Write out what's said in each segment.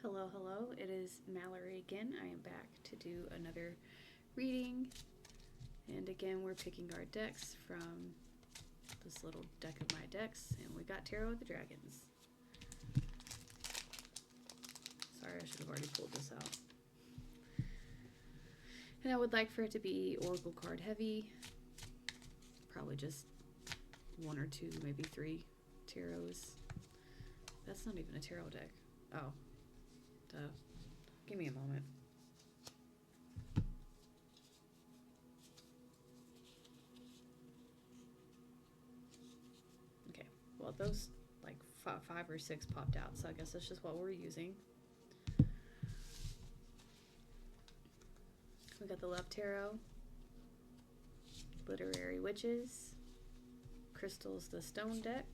Hello, hello. It is Mallory again. I am back to do another reading. And again, we're picking our decks from this little deck of my decks. And we got Tarot of the Dragons. Sorry, I should have already pulled this out. And I would like for it to be Oracle card heavy. Probably just one or two, maybe three tarots. That's not even a tarot deck. Oh. Duh. Give me a moment. Okay. Well, those like five or six popped out, so I guess that's just what we're using. We got the Love Tarot, Literary Witches, Crystals the Stone deck,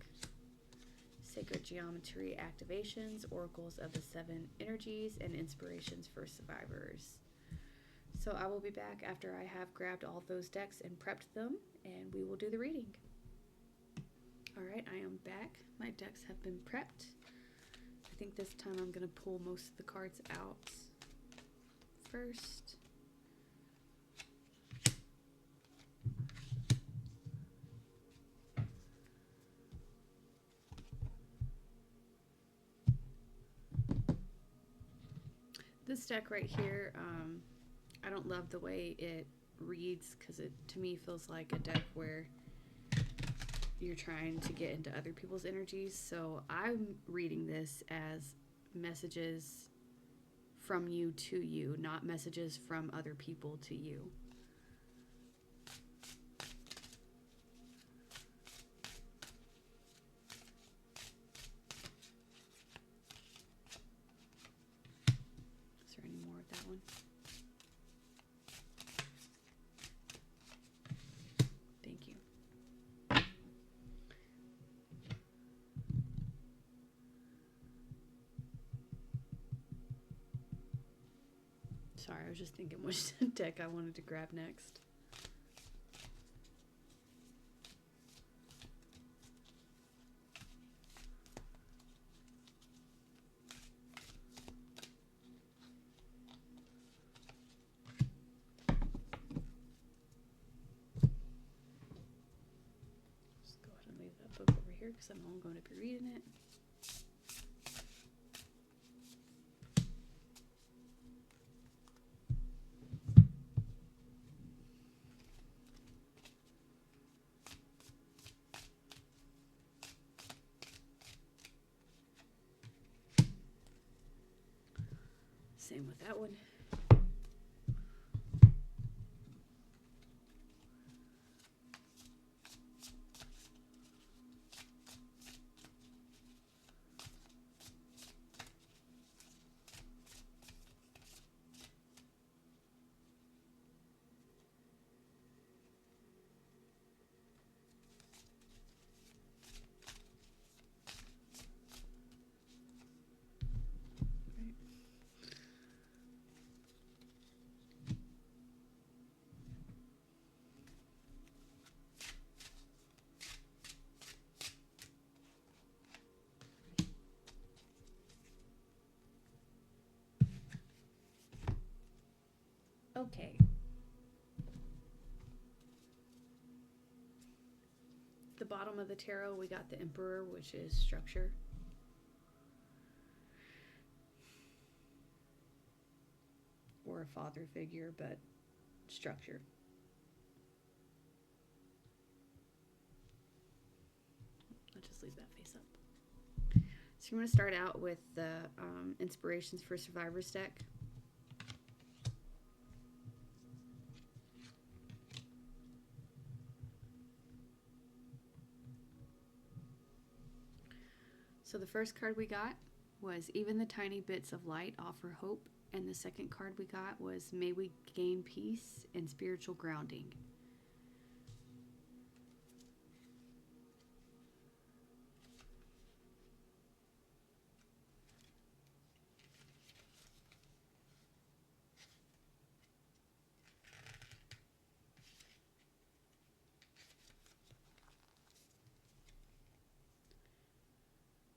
Sacred Geometry Activations, Oracles of the Seven Energies, and Inspirations for Survivors. So I will be back after I have grabbed all those decks and prepped them, and we will do the reading. Alright, I am back. My decks have been prepped. I think this time I'm going to pull most of the cards out first. This deck right here, I don't love the way it reads because it, to me, feels like a deck where you're trying to get into other people's energies. So I'm reading this as messages from you to you, not messages from other people to you. Thank you. Sorry, I was just thinking which deck I wanted to grab next. Because I'm only going to be reading it. Same with that one. Okay. The bottom of the tarot, we got the Emperor, which is structure. Or a father figure, but structure. I'll just leave that face up. So I'm going to start out with the Inspirations for Survivors deck. So the first card we got was Even the Tiny Bits of Light Offer Hope. And the second card we got was May We Gain Peace and Spiritual Grounding.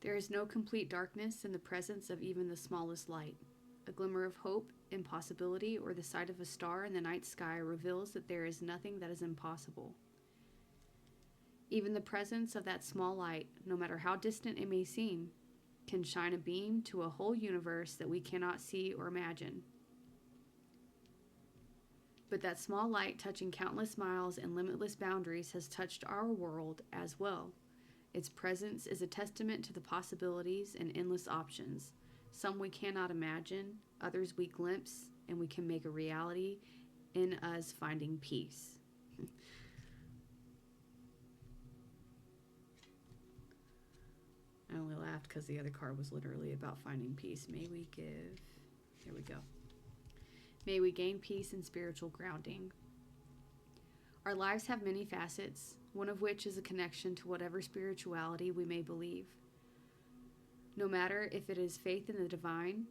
There is no complete darkness in the presence of even the smallest light. A glimmer of hope, impossibility, or the sight of a star in the night sky reveals that there is nothing that is impossible. Even the presence of that small light, no matter how distant it may seem, can shine a beam to a whole universe that we cannot see or imagine. But that small light touching countless miles and limitless boundaries has touched our world as well. Its presence is a testament to the possibilities and endless options. Some we cannot imagine, others we glimpse, and we can make a reality in us finding peace. I only laughed because the other card was literally about finding peace. May we give... Here we go. May we gain peace and spiritual grounding. Our lives have many facets, one of which is a connection to whatever spirituality we may believe. No matter if it is faith in the divine,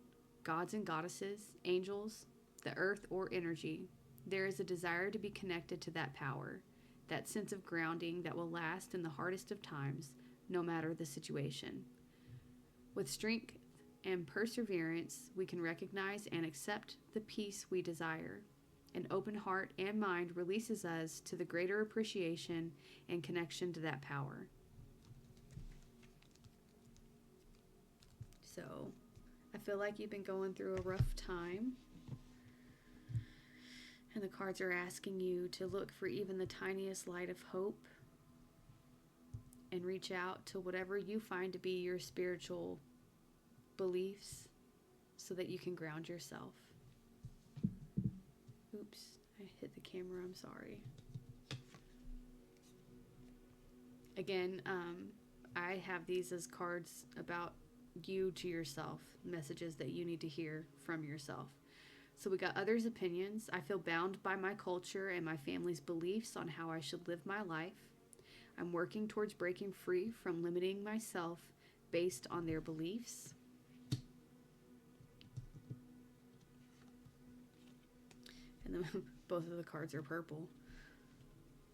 gods and goddesses, angels, the earth, or energy, there is a desire to be connected to that power, that sense of grounding that will last in the hardest of times, no matter the situation. With strength and perseverance, we can recognize and accept the peace we desire. An open heart and mind releases us to the greater appreciation and connection to that power. So, I feel like you've been going through a rough time. And the cards are asking you to look for even the tiniest light of hope and reach out to whatever you find to be your spiritual beliefs so that you can ground yourself. Oops, I hit the camera, I'm sorry. Again, I have these as cards about you to yourself, messages that you need to hear from yourself. So we got others' opinions. I feel bound by my culture and my family's beliefs on how I should live my life. I'm working towards breaking free from limiting myself based on their beliefs. And then both of the cards are purple.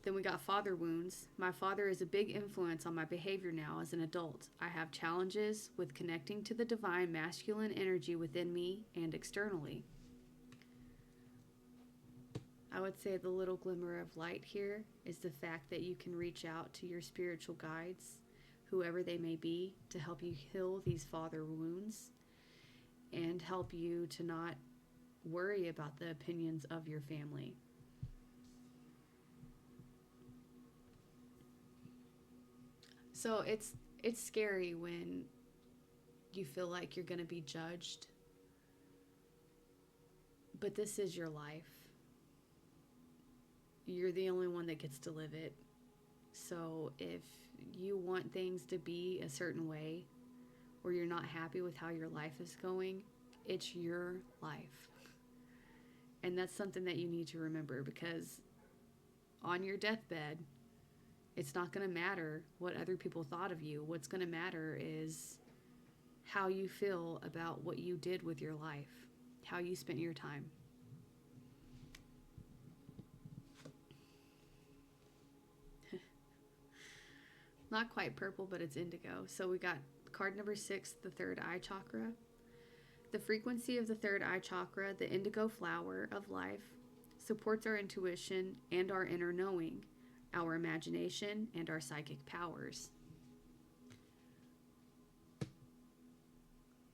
Then we got father wounds. My father is a big influence on my behavior now as an adult. I have challenges with connecting to the divine masculine energy within me and externally. I would say the little glimmer of light here is the fact that you can reach out to your spiritual guides, whoever they may be, to help you heal these father wounds and help you to not worry about the opinions of your family. So it's scary when you feel like you're going to be judged, but this is your life. You're the only one that gets to live it. So if you want things to be a certain way, or you're not happy with how your life is going, it's your life. And that's something that you need to remember, because on your deathbed, it's not going to matter what other people thought of you. What's going to matter is how you feel about what you did with your life, how you spent your time. Not quite purple, but it's indigo. So we got card number 6, the third eye chakra. The frequency of the third eye chakra, the indigo flower of life, supports our intuition and our inner knowing, our imagination, and our psychic powers.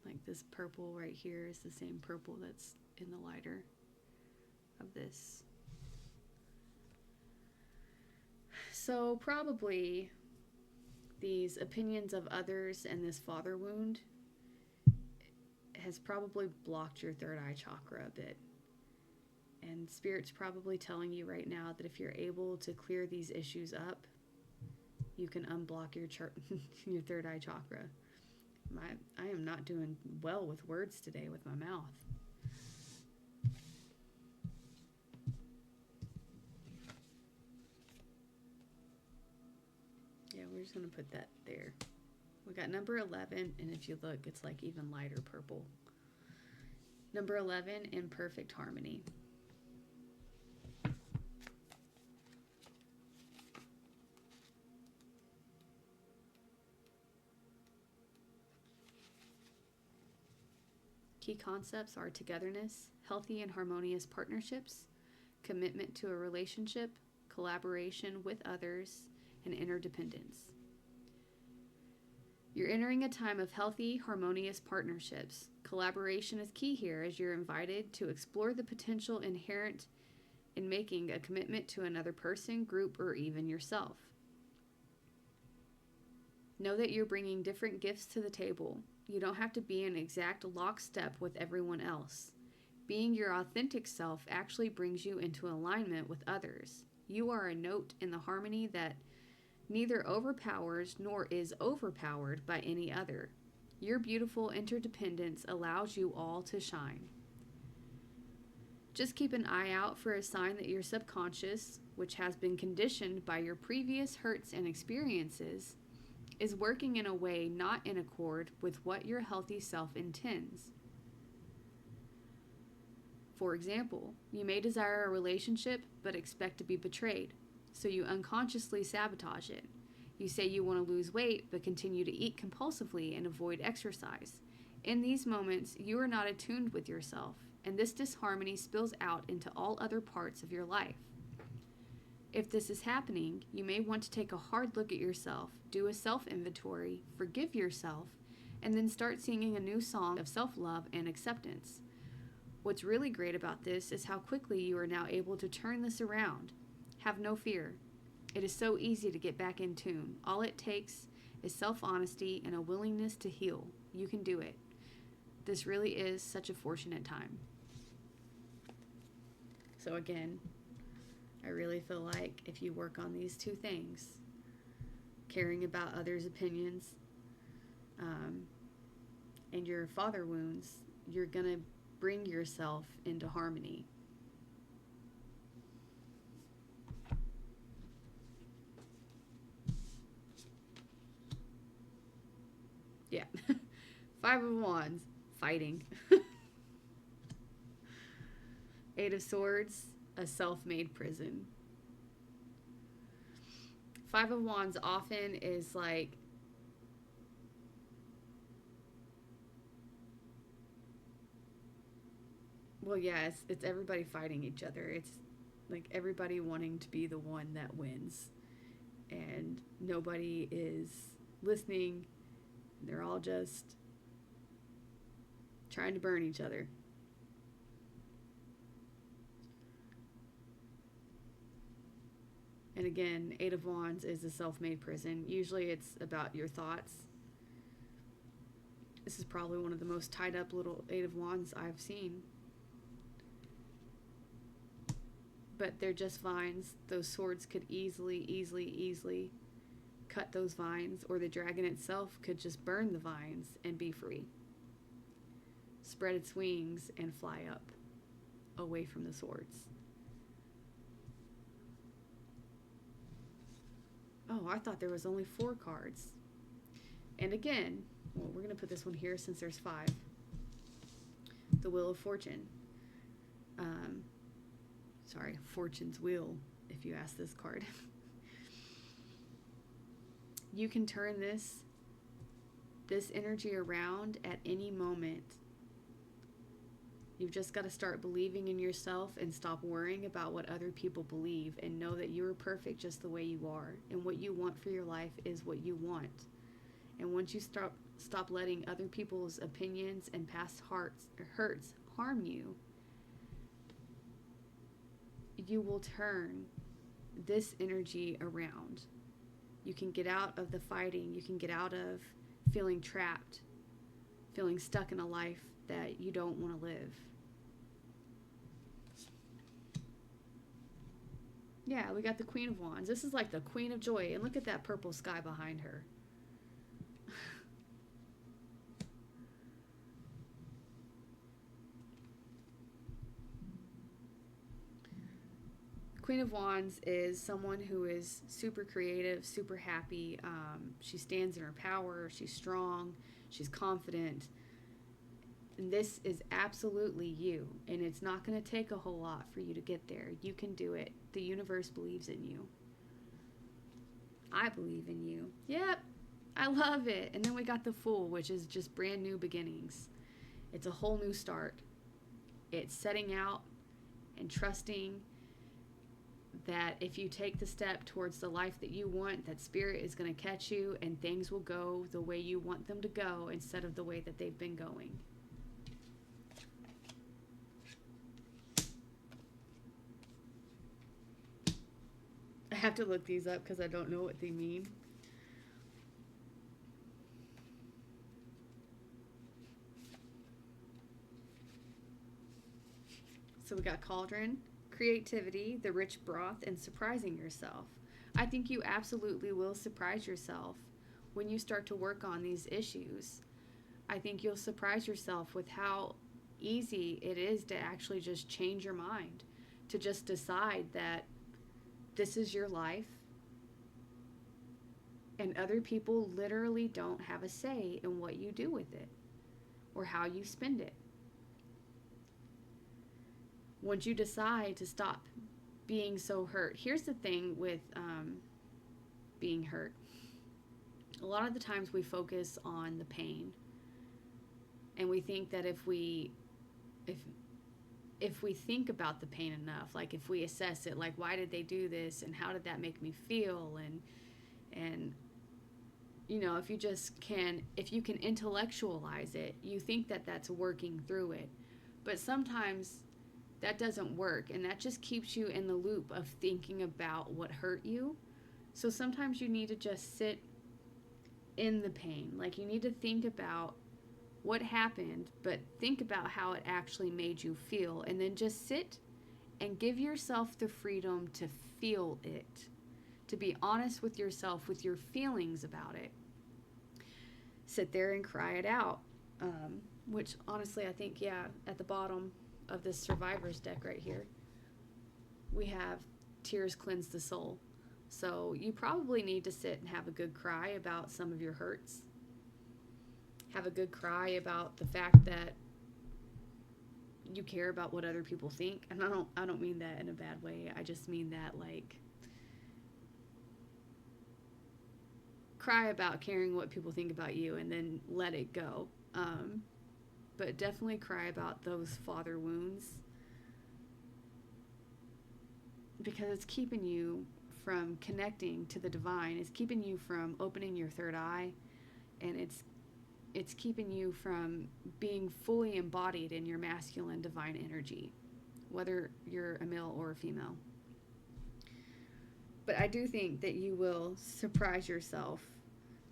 Like this purple right here is the same purple that's in the lighter of this. So probably these opinions of others and this father wound has probably blocked your third eye chakra a bit. And Spirit's probably telling you right now that if you're able to clear these issues up, you can unblock your your third eye chakra. I am not doing well with words today with my mouth. Yeah, we're just going to put that there. We got number 11, and if you look, it's like even lighter purple. Number 11, in perfect harmony. Key concepts are togetherness, healthy and harmonious partnerships, commitment to a relationship, collaboration with others, and interdependence. You're entering a time of healthy, harmonious partnerships. Collaboration is key here as you're invited to explore the potential inherent in making a commitment to another person, group, or even yourself. Know that you're bringing different gifts to the table. You don't have to be in exact lockstep with everyone else. Being your authentic self actually brings you into alignment with others. You are a note in the harmony that neither overpowers nor is overpowered by any other. Your beautiful interdependence allows you all to shine. Just keep an eye out for a sign that your subconscious, which has been conditioned by your previous hurts and experiences, is working in a way not in accord with what your healthy self intends. For example, you may desire a relationship but expect to be betrayed, so you unconsciously sabotage it. You say you want to lose weight but continue to eat compulsively and avoid exercise. In these moments, you are not attuned with yourself, and this disharmony spills out into all other parts of your life. If this is happening, you may want to take a hard look at yourself, do a self-inventory, forgive yourself, and then start singing a new song of self-love and acceptance. What's really great about this is how quickly you are now able to turn this around. Have no fear. It is so easy to get back in tune. All it takes is self-honesty and a willingness to heal. You can do it. This really is such a fortunate time. So again, I really feel like if you work on these two things, caring about others' opinions, and your father wounds, you're going to bring yourself into harmony. Yeah. 5 of Wands, fighting. 8 of Swords, a self-made prison. 5 of Wands often is like, well, yeah, it's everybody fighting each other. It's like everybody wanting to be the one that wins. And nobody is listening. They're all just trying to burn each other. And again, 8 of Wands is a self-made prison. Usually it's about your thoughts. This is probably one of the most tied up little 8 of Wands I've seen. But they're just vines. Those swords could easily cut those vines, or the dragon itself could just burn the vines and be free. Spread its wings and fly up away from the swords. Oh, I thought there was only 4 cards. And again, well, we're going to put this one here since there's 5. The Wheel of Fortune. Sorry, Fortune's Wheel, if you ask this card. You can turn this energy around at any moment. You've just got to start believing in yourself and stop worrying about what other people believe, and know that you are perfect just the way you are, and what you want for your life is what you want. And once you stop letting other people's opinions and past hurts harm you, you will turn this energy around. You can get out of the fighting. You can get out of feeling trapped, feeling stuck in a life that you don't want to live. Yeah, we got the Queen of Wands. This is like the Queen of Joy. And look at that purple sky behind her. Queen of Wands is someone who is super creative, super happy. She stands in her power. She's strong. She's confident. And this is absolutely you. And it's not going to take a whole lot for you to get there. You can do it. The universe believes in you. I believe in you. Yep. I love it. And then we got the Fool, which is just brand new beginnings. It's a whole new start. It's setting out and trusting that if you take the step towards the life that you want, that spirit is going to catch you and things will go the way you want them to go instead of the way that they've been going. I have to look these up because I don't know what they mean. So we got cauldron, creativity, the rich broth, and surprising yourself. I think you absolutely will surprise yourself when you start to work on these issues. I think you'll surprise yourself with how easy it is to actually just change your mind, to just decide that this is your life and other people literally don't have a say in what you do with it or how you spend it. Once you decide to stop being so hurt, here's the thing with being hurt. A lot of the times we focus on the pain, and we think that if we think about the pain enough, like if we assess it, like why did they do this and how did that make me feel, and you know, if you can intellectualize it, you think that that's working through it, but sometimes that doesn't work, and that just keeps you in the loop of thinking about what hurt you. So sometimes you need to just sit in the pain. Like you need to think about what happened, but think about how it actually made you feel, and then just sit and give yourself the freedom to feel it, to be honest with yourself, with your feelings about it. Sit there and cry it out, which honestly I think, yeah, at the bottom of this survivor's deck right here, we have tears cleanse the soul. So you probably need to sit and have a good cry about some of your hurts. Have a good cry about the fact that you care about what other people think. And I don't mean that in a bad way. I just mean that, like, cry about caring what people think about you and then let it go. But definitely cry about those father wounds, because it's keeping you from connecting to the divine. It's keeping you from opening your third eye, and it's keeping you from being fully embodied in your masculine divine energy, whether you're a male or a female. But I do think that you will surprise yourself,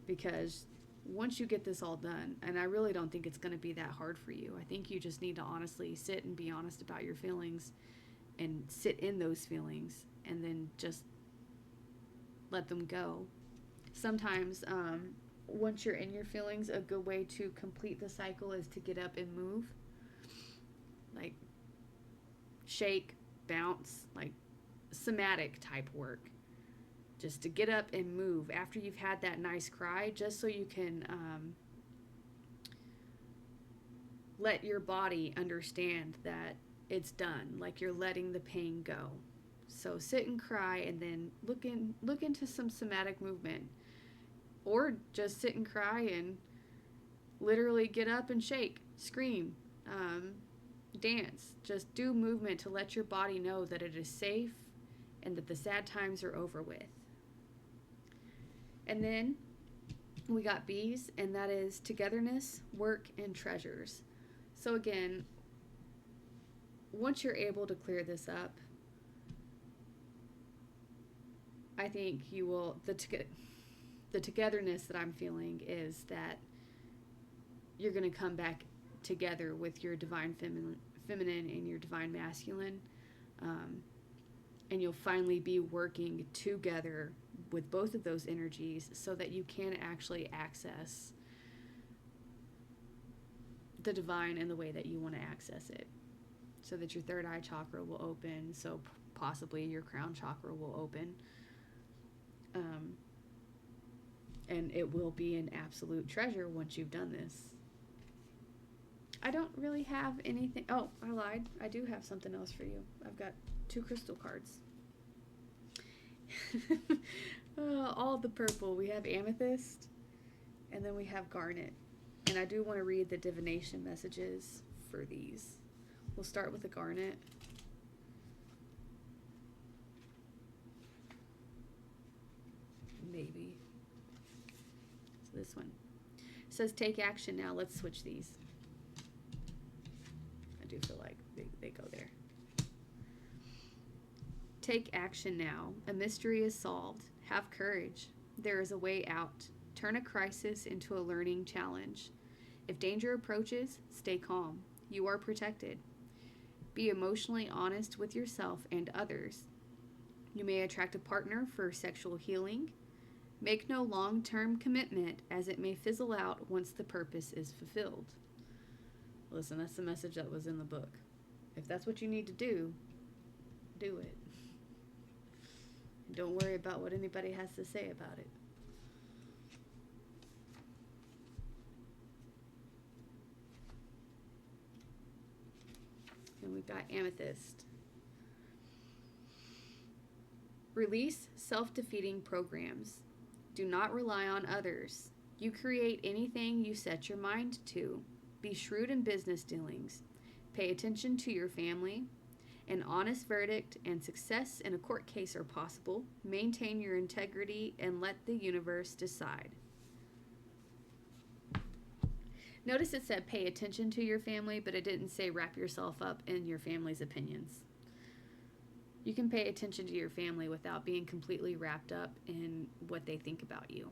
because once you get this all done, and I really don't think it's going to be that hard for you. I think you just need to honestly sit and be honest about your feelings and sit in those feelings and then just let them go. Sometimes, once you're in your feelings, a good way to complete the cycle is to get up and move. Like shake, bounce, like somatic type work. Just to get up and move after you've had that nice cry, just so you can let your body understand that it's done, like you're letting the pain go. So sit and cry, and then look into some somatic movement, or just sit and cry and literally get up and shake, scream, dance. Just do movement to let your body know that it is safe and that the sad times are over with. And then we got B's, and that is togetherness, work, and treasures. So again, once you're able to clear this up, I think you will, the togetherness that I'm feeling is that you're going to come back together with your divine feminine and your divine masculine, and you'll finally be working together with both of those energies so that you can actually access the divine in the way that you want to access it, so that your third eye chakra will open, so possibly your crown chakra will open, and it will be an absolute treasure once you've done this. I don't really have anything. Oh, I lied. I do have something else for you. I've got 2 crystal cards. All the purple. We have amethyst, and then we have garnet. And I do want to read the divination messages for these. We'll start with the garnet. Maybe. So this one. It says take action now. Let's switch these. I do feel like they go there. Take action now. A mystery is solved. Have courage. There is a way out. Turn a crisis into a learning challenge. If danger approaches, stay calm. You are protected. Be emotionally honest with yourself and others. You may attract a partner for sexual healing. Make no long-term commitment, as it may fizzle out once the purpose is fulfilled. Listen, that's the message that was in the book. If that's what you need to do, do it. And don't worry about what anybody has to say about it. And we've got amethyst. Release self-defeating programs. Do not rely on others. You create anything you set your mind to. Be shrewd in business dealings. Pay attention to your family. An honest verdict and success in a court case are possible. Maintain your integrity and let the universe decide. Notice it said pay attention to your family, but it didn't say wrap yourself up in your family's opinions. You can pay attention to your family without being completely wrapped up in what they think about you.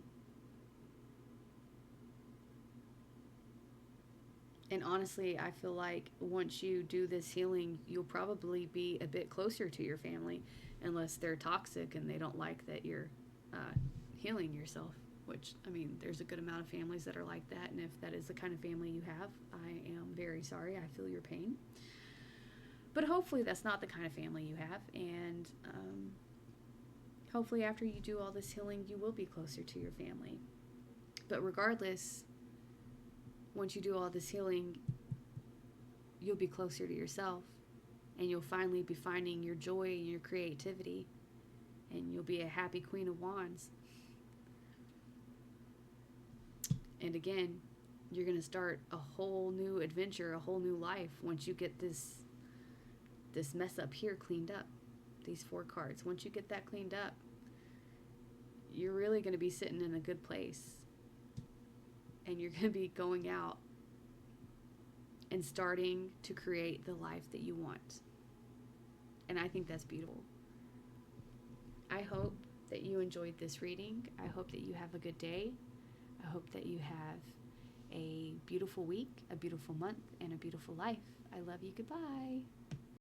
And honestly, I feel like once you do this healing, you'll probably be a bit closer to your family, unless they're toxic and they don't like that you're healing yourself. Which, I mean, there's a good amount of families that are like that, and if that is the kind of family you have, I am very sorry. I feel your pain. But hopefully that's not the kind of family you have, and hopefully after you do all this healing, you will be closer to your family. But regardless, once you do all this healing, you'll be closer to yourself, and you'll finally be finding your joy and your creativity, and you'll be a happy Queen of Wands. And again, you're going to start a whole new adventure, a whole new life once you get this mess up here cleaned up. These 4 cards. Once you get that cleaned up, you're really going to be sitting in a good place. And you're going to be going out and starting to create the life that you want. And I think that's beautiful. I hope that you enjoyed this reading. I hope that you have a good day. I hope that you have a beautiful week, a beautiful month, and a beautiful life. I love you. Goodbye.